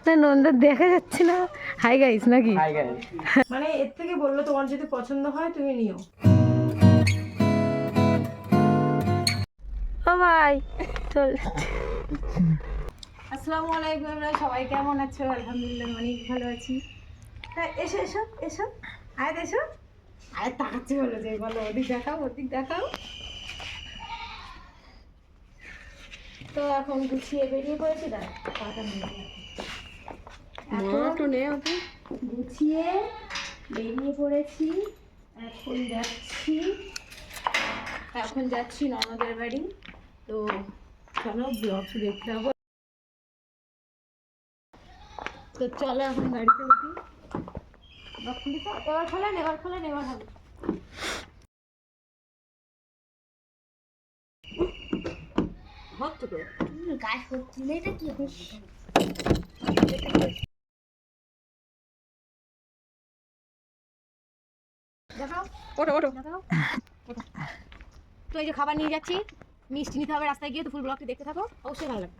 না নন্দা দেখা যাচ্ছে না। হাই গাইস নাকি? মানে এর থেকে বললো তোমার যদি পছন্দ হয় তুমি নিও। ও ভাই চল। আসসালামু আলাইকুম, সবাই কেমন আছো? আলহামদুলিল্লাহ অনেক ভালো আছি। হ্যাঁ এসো এসো এসো, আয় এসো। আয় তাকাচ্ছি বলো যে বলো, ওদিক দেখাও ওদিক দেখাও। তো এখন গুছিয়ে বেরিয়ে পড়েছি। গুছিয়ে বেরিয়ে পড়েছি। এখন যাচ্ছি ননদের বাড়ি। তো চলো ব্লগ দেখতে হবে। তো চলো এখন গাড়িতে উঠি। এবার খোলেন হবে। গাছ হচ্ছে না, এটা কি দেখাও, ওঠো। তো এই যে খাবার নিয়ে যাচ্ছি, মিষ্টি নিতে হবে রাস্তায় গিয়ে। তো ফুল ব্লগটি দেখতে থাকো, অবশ্যই ভালো লাগবে।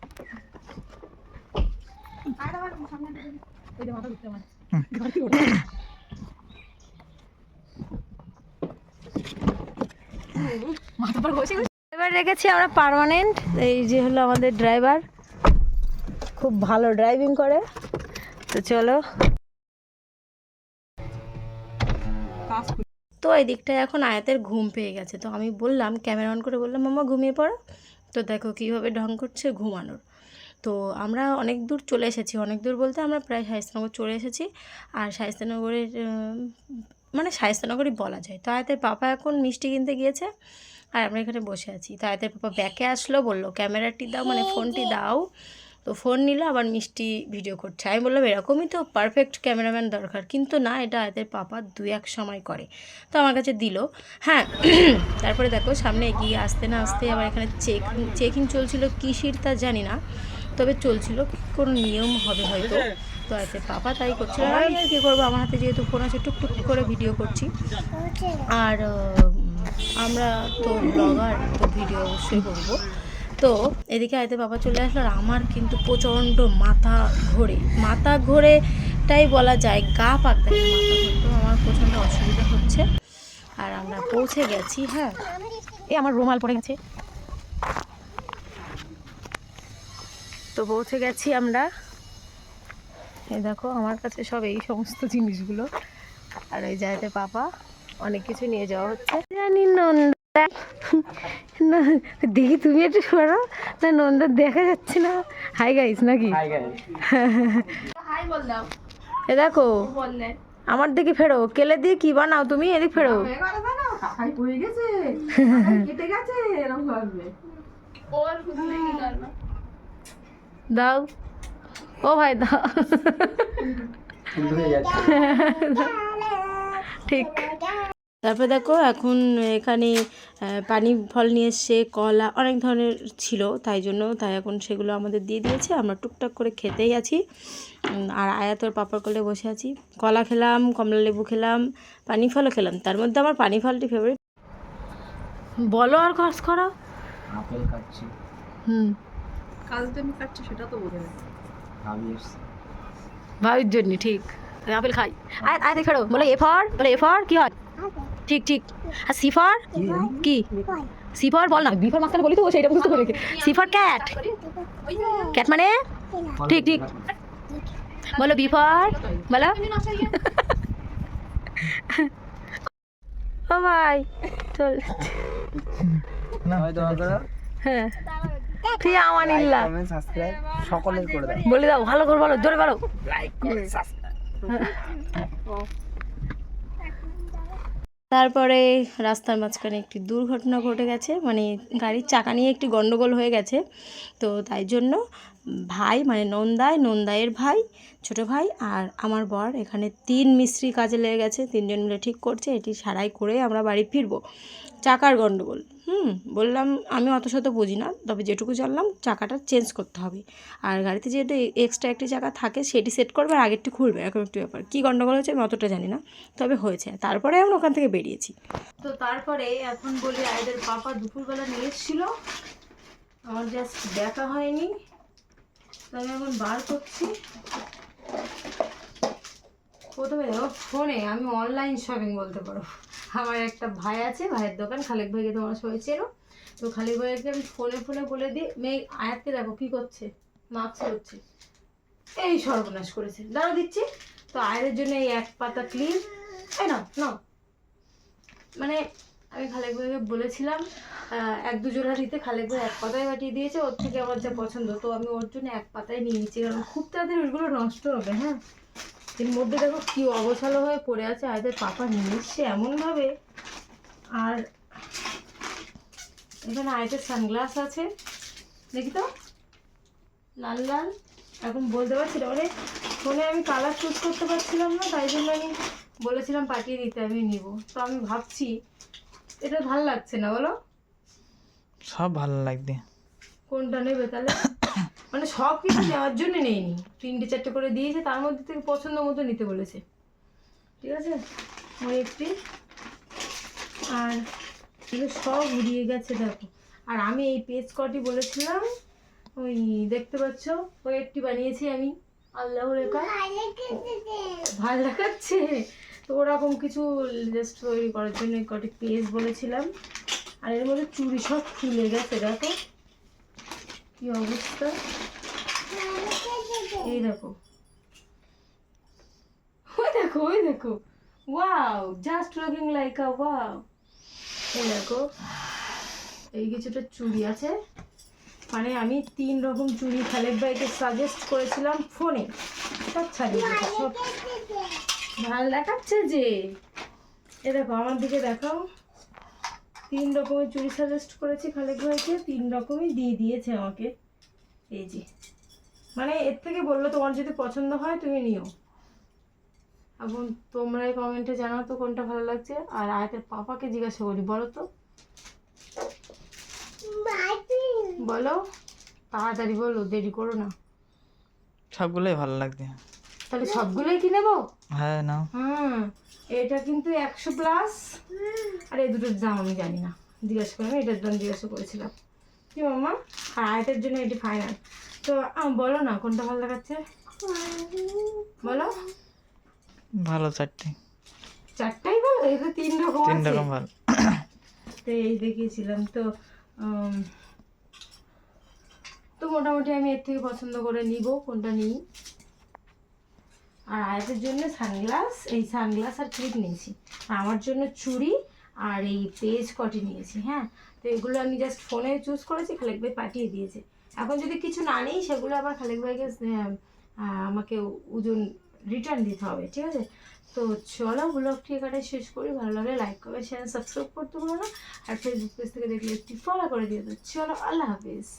এবার রেখেছি আমরা পার্মানেন্ট। এই যে হলো আমাদের ড্রাইভার, খুব ভালো ড্রাইভিং করে। তো চলো। তো এই দিকটায় এখন আয়াতের ঘুম পেয়ে গেছে। তো আমি বললাম, ক্যামেরা অন করে বললাম মাম্মা ঘুমিয়ে পড়ো। তো দেখো কীভাবে ঢং করছে ঘুমানোর। তো আমরা অনেক দূর চলে এসেছি, অনেক দূর বলতে আমরা প্রায় শায়েস্তানগর চলে এসেছি। আর শায়েস্তানগরের মানে শায়েস্তানগরই বলা যায়। তো আয়াতের পাপা এখন মিষ্টি কিনতে গিয়েছে আর আমরা এখানে বসে আছি। তো আয়াতের পাপা ব্যাকে আসলো, বললো ক্যামেরাটি দাও, মানে ফোনটি দাও। তো ফোন নিল, আবার মিষ্টি ভিডিও করছে। আমি বললাম এরকমই তো পারফেক্ট ক্যামেরাম্যান দরকার, কিন্তু না, এটা আয়াতের পাপা 2-1 সময় করে। তো আমার কাছে দিল। হ্যাঁ তারপরে দেখো সামনে এগিয়ে আসতে না আসতে আবার এখানে চেকিং চলছিল, কিসির তা জানি না, তবে চলছিল, কোনো নিয়ম হবে হয়তো। তো আয়াতের পাপা তাই করছিল। আমি আর কী করবো, আমার হাতে যেহেতু ফোন আছে টুকটুক করে ভিডিও করছি। আর আমরা তো ব্লগার, তো ভিডিও অবশ্যই করবো। তো এদিকে আয়তে বাবা চলে আসলো আর আমার কিন্তু প্রচণ্ড মাথা ঘোরেটাই বলা যায়, গা পাক দেয় মাথা ঘুরতে। আমার প্রচণ্ড অসুবিধা হচ্ছে। আর আমরা পৌঁছে গেছি। হ্যাঁ আমার রুমাল পড়ে গেছে। তো পৌঁছে গেছি আমরা। এই দেখো আমার কাছে সব এই সমস্ত জিনিসগুলো। আর ওই জায়গাতে পাপা অনেক কিছু নিয়ে যাওয়া হচ্ছে। জানি নন্দা না, দেখি তুমি একটু সরো না, নন্দা দেখা যাচ্ছে না। হাই গাইস নাকি? এ দেখো আমার দিকে ফেরো, কেলে দিয়ে কি বানাও তুমি? এদিক ফেরো। দাও ও ভাই দাও। ঠিক। তারপরে দেখো এখন এখানে পানি ফল নিয়ে এসছে, কলা অনেক ধরনের ছিল, তাই এখন সেগুলো আমাদের দিয়ে দিয়েছে। আমরা টুকটাক করে খেতেই আছি। আর আয়াতর পাপড় কোলে বসে আছি। কলা খেলাম, কমলা লেবু খেলাম, পানি ফলও খেলাম। তার মধ্যে আমার পানি ফলটি ফেভারিট। বলো আর খরচ করো। আপেল খাচ্ছি। কাল তুমি খাচ্ছ সেটা তো বোঝা যায়। ভাবির জন্য ঠিক আপেল খাই। আয় আয় দেখো বলে এ ফর কি হয়? ঠিক ঠিক। আর সি ফর কি? সি ফর বল না, বি ফর মাঝখানে বলি তো সেইটা বুঝতে পারে। C for cat. ক্যাট মানে ঠিক ঠিক। বলো বি ফর, বলো। ও ভাই চল না হয় দোয়া করো। হ্যাঁ ঠিক আমানিল্লাহ। কমেন্ট সাবস্ক্রাইব সকলের করে দাও। বলে দাও ভালো করে বলো, জোরে বলো। Like comment subscribe. তারপরে রাস্তার মাঝখানে একটি দুর্ঘটনা ঘটে গেছে, মানে গাড়ির চাকা নিয়ে একটি গন্ডগোল হয়ে গেছে। তো তাই জন্য ভাই মানে নন্দায়ের ভাই, ছোট ভাই আর আমার বর এখানে 3 মিস্ত্রি কাজে লেগে গেছে। 3 জন মিলে ঠিক করছে, এটি সারাই করে আমরা বাড়ি ফিরবো। চাকার গন্ডগোল। বললাম আমি অত শত বুঝি না, তবে যেটুকু জানলাম চাকাটা চেঞ্জ করতে হবে। আর গাড়িতে যেহেতু এক্সট্রা একটি চাকা থাকে সেটি সেট করবে আর আগেরটি খুলবে, এরকম একটি ব্যাপার। কী গন্ডগোল হয়েছে আমি অতটা জানি না, তবে হয়েছে। তারপরে আমরা ওখান থেকে বেরিয়েছি। তো তারপরে এখন বলি আইদের পাপা দুপুরবেলা নিয়ে এসেছিল, আমার জাস্ট দেখা হয়নি। তো আমি এখন বার করছি। প্রথমে দেখো ফোনে আমি অনলাইন শপিং বলতে পারো। আমার একটা ভাই আছে, ভাইয়ের দোকান, খালেক ভাইকে তোমরা সবাই চেনো। তো খালেক ভাইকে আমি ফোনে ফোনে বলে দিই, মেয়ে আয়াতকে দেখো কী করছে, মাস্ক করছে, এই সর্বনাশ করেছে, দাঁড়া দিচ্ছি। তো আয়ের জন্য এই এক পাতা ক্লিপ, এই না না, মানে আমি খালেক ভাইকে বলেছিলাম 1-2 জোড়া দিতে, খালেক ভাই এক পাতায় পাঠিয়ে দিয়েছে। ওর থেকে আমার যা পছন্দ, তো আমি ওর জন্য এক পাতায় নিয়ে নিচ্ছি, কারণ খুব তাড়াতাড়ি ওইগুলো নষ্ট হবে। হ্যাঁ, এর মধ্যে দেখো কি অগোছালো হয়ে পড়ে আছে, আয়দের পাপা নিয়ে এসছে এমনভাবে। আর এখানে আয়দের সানগ্লাস আছে, দেখি তো, লাল লাল। এখন বলতে পারছি না, মানে ফোনে আমি কালার চুজ করতে পারছিলাম না, তাই জন্য আমি বলেছিলাম পাঠিয়ে দিতে, আমি নিব। তো আমি ভাবছি এটা ভালো লাগছে না, বলো? সব ভালো লাগবে। কোনটা নেবে তাহলে? মানে সব কিছু নেওয়ার জন্য নেইনি, 3-4টে করে দিয়েছে, তার মধ্যে থেকে পছন্দ মতো নিতে বলেছে। ঠিক আছে, ওই একটি। আর এগুলো সব উড়িয়ে গেছে দেখো। আর আমি এই পেজ কটি বলেছিলাম, ওই দেখতে পাচ্ছ, ওই একটি বানিয়েছি আমি, আল্লাহ রেখা। ভালো দেখাচ্ছে তো, ওরকম কিছু জাস্ট তৈরি করার জন্য এই কটি পেজ বলেছিলাম। আর এর মধ্যে চুড়ি সব খুলে গেছে, দেখো কি অবস্থা। এই দেখো, ওই দেখো, ওই দেখো, ওয়াও, জাস্ট লুকিং লাইক আ ওয়াও। এই দেখো, এই কিছুটা চুড়ি আছে, মানে আমি 3 রকম চুড়ি খালেক ভাইকে সাজেস্ট করেছিলাম ফোনে, সব ছাড়িয়ে দিয়েছে, সব ভালো দেখাচ্ছে যে। এ দেখো, আমার দিকে দেখাও, 3 রকমের চুড়ি সাজেস্ট করেছি খালেক ভাইকে, 3 রকমই দিয়ে দিয়েছে আমাকে। এই যে, মানে এর থেকে বললো তোমার যদি পছন্দ হয় তুমি নিও। এখন তোমরাই কমেন্টে জানাও তো কোনটা ভালো লাগছে। আর আয়াতের পাপাকে জিজ্ঞাসা করি, বলো তো, বলো তাড়াতাড়ি বলো, দেরি করো না। সবগুলোই ভালো লাগবে। তাহলে সবগুলোই কি নেবো? হ্যাঁ না, এটা কিন্তু 100+। আর এই দুটোর দাম আমি জানি না, জিজ্ঞাসা করি, এটার দাম জিজ্ঞাসা করেছিলাম। কি মাম্মা? আর আয়াতের জন্য এটি ফাইনাল। তো বলো না কোনটা ভালো লাগাচ্ছে, বলো। ভালো 4টে। 4টাই ভালো, এই তো 3 রকম 3 আছে। রকম ভালো। তো এই দেখিয়েছিলাম তো। তো মোটামুটি আমি এর থেকে পছন্দ করে নিব, কোনটা নিই। আর আয়াতের জন্য সানগ্লাস, এই সানগ্লাস আর ক্লিপ নিয়েছি। আর আমার জন্য চুড়ি আর এই পেজ কটি নিয়েছি। হ্যাঁ, তো এগুলো আমি জাস্ট ফোনে চুজ করেছি, খালেক ভাই পাঠিয়ে দিয়েছে। এখন যদি কিছু না নিই, সেগুলো আবার খালেক ভাইকে আমাকে ওজন রিটার্ন দিতে হবে। ঠিক আছে, তো চলো ব্লগটি এখানে শেষ করি। ভালো লাগলে লাইক করবে, চ্যানেল সাবস্ক্রাইব করতে পারো না। আর ফেসবুক পেজ থেকে দেখলে একটি ফলো করে দিও। তো চলো, আল্লাহ হাফিজ।